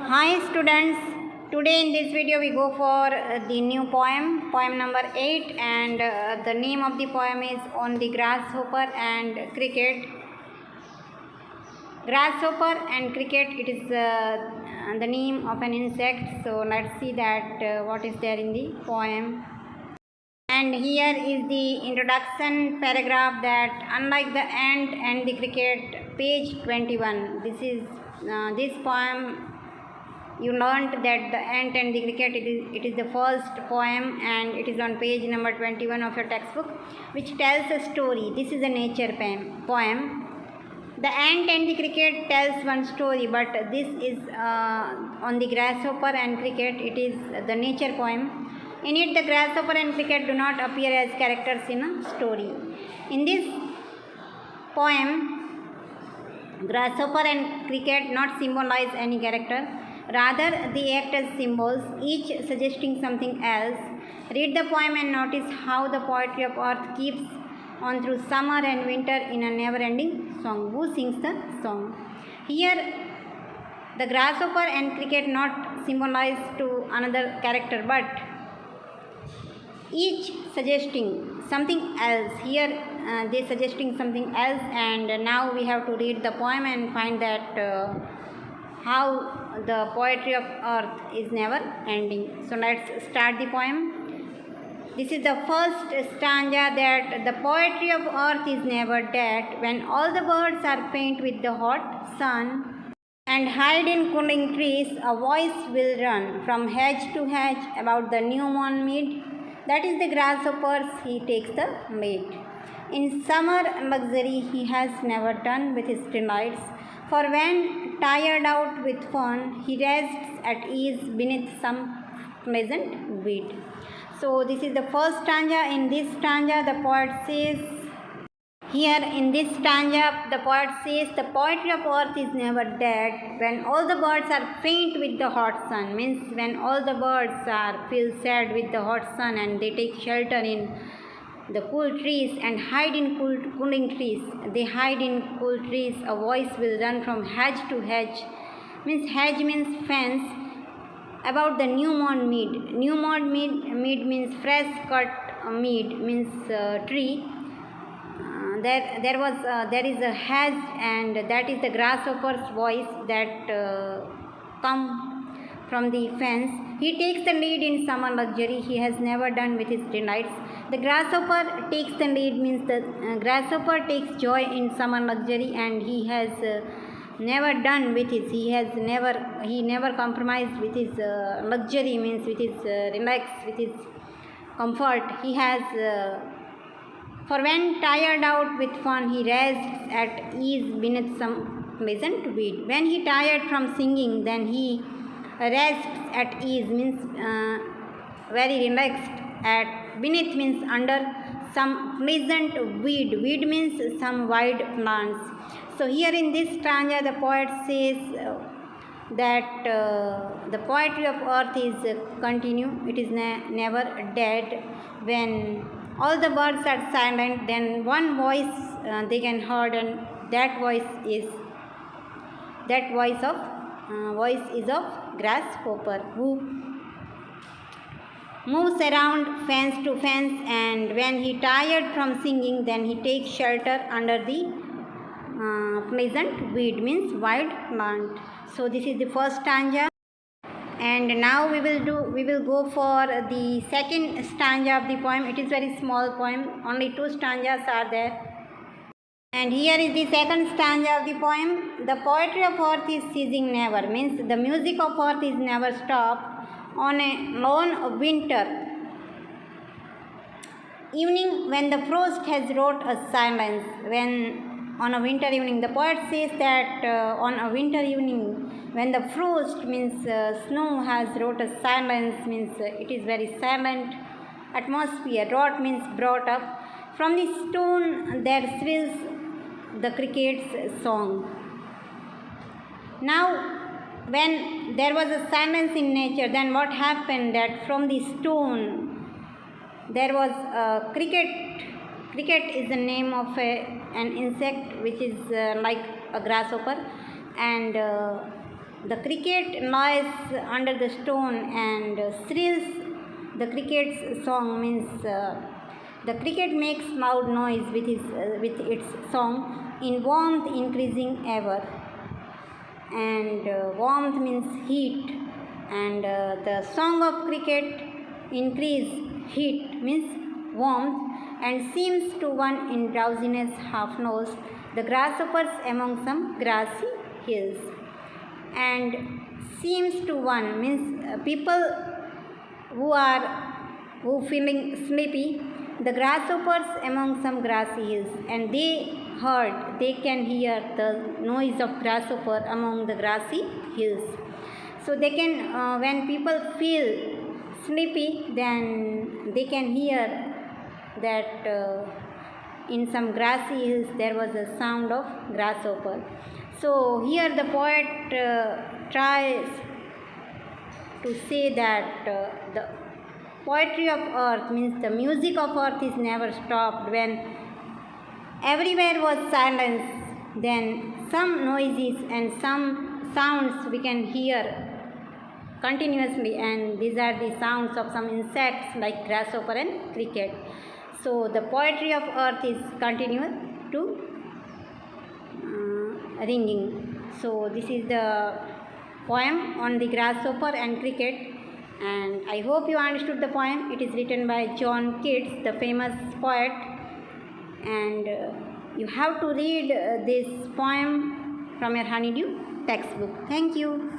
Hi students, today in this video we go for the new poem number 8, and the name of the poem is On the Grasshopper and Cricket. Grasshopper and cricket, it is the name of an insect. So let's see that what is there in the poem. And here is the introduction paragraph that unlike the ant and the cricket, page 21. This poem you learned that the ant and the cricket, it is the first poem, and it is on page number 21 of your textbook, which tells a story. This is a nature poem. The ant and the cricket tells one story, but this is on the grasshopper and cricket. It is the nature poem. In it, the grasshopper and cricket do not appear as characters in a story. In this poem, grasshopper and cricket not symbolize any character. Rather, they act as symbols, each suggesting something else. Read the poem and notice how the poetry of earth keeps on through summer and winter in a never-ending song. Who sings the song? Here, the grasshopper and cricket not symbolize to another character, but each suggesting something else. Here, they suggesting something else, and now we have to read the poem and find that how the poetry of earth is never ending. So let's start the poem. This is the first stanza, that the poetry of earth is never dead. When all the birds are faint with the hot sun and hide in cooling trees, a voice will run from hedge to hedge about the new mown mead. That is the grasshopper's, he takes the lead. In summer luxury he has never done with his delights, for when tired out with fun, he rests at ease beneath some pleasant weed. So this is the first stanza. In this stanza, the poet says, the poet says, the poetry of earth is never dead. When all the birds are faint with the hot sun, means when all the birds feel sad with the hot sun and they take shelter in the cool trees and hide in cooling trees. They hide in cool trees. A voice will run from hedge to hedge. Hedge means fence. About the new mown mead. New mown mead means fresh cut mead, means tree. There is a hedge, and that is the grasshopper's voice that come from the fence. He takes the lead in summer luxury. He has never done with his delights. The grasshopper takes the lead, means the grasshopper takes joy in summer luxury, and he has never done with his. He never compromised with his luxury, means with his relax, with his comfort. He has. For when tired out with fun, he rests at ease beneath some pleasant weed. When he tired from singing, then he rests at ease, means very relaxed. At beneath means under some pleasant weed. Weed means some wide plants. So here in this stanza, the poet says that the poetry of earth is continue. It is never dead. When all the birds are silent, then one voice they can heard, and that voice is of grasshopper, who moves around fence to fence, and when he tired from singing, then he takes shelter under the pleasant weed, means wide plant. So this is the first stanza. And now we will go for the second stanza of the poem. It is very small poem, only 2 stanzas are there. And here is the second stanza of the poem. The poetry of earth is ceasing never, means the music of earth is never stopped. On a lone winter evening, when the frost has wrought a silence, on a winter evening, the poet says that on a winter evening, when the frost, means snow, has wrought a silence, means it is very silent atmosphere. Wrought means brought up. From the stone there thrills the cricket's song. Now, when there was a silence in nature, then what happened? That from the stone there was a cricket. Cricket is the name of an insect which is like a grasshopper, and The cricket lies under the stone and thrills. The cricket's song means the cricket makes loud noise with its song in warmth increasing ever. And warmth means heat, and the song of cricket increase heat means warmth, and seems to one in drowsiness half knows the grasshoppers among some grassy hills. And seems to one means people who feeling sleepy, the grasshoppers among some grassy hills, and they can hear the noise of grasshopper among the grassy hills. So they can when people feel sleepy, then they can hear that in some grassy hills there was a sound of grasshopper. So here the poet tries to say that the poetry of earth means the music of earth is never stopped. When everywhere was silence, then some noises and some sounds we can hear continuously, and these are the sounds of some insects like grasshopper and cricket. So the poetry of earth is continuous to ringing. So this is the poem on the grasshopper and cricket, and I hope you understood the poem. It is written by John Keats, the famous poet, and you have to read this poem from your honeydew textbook. Thank you.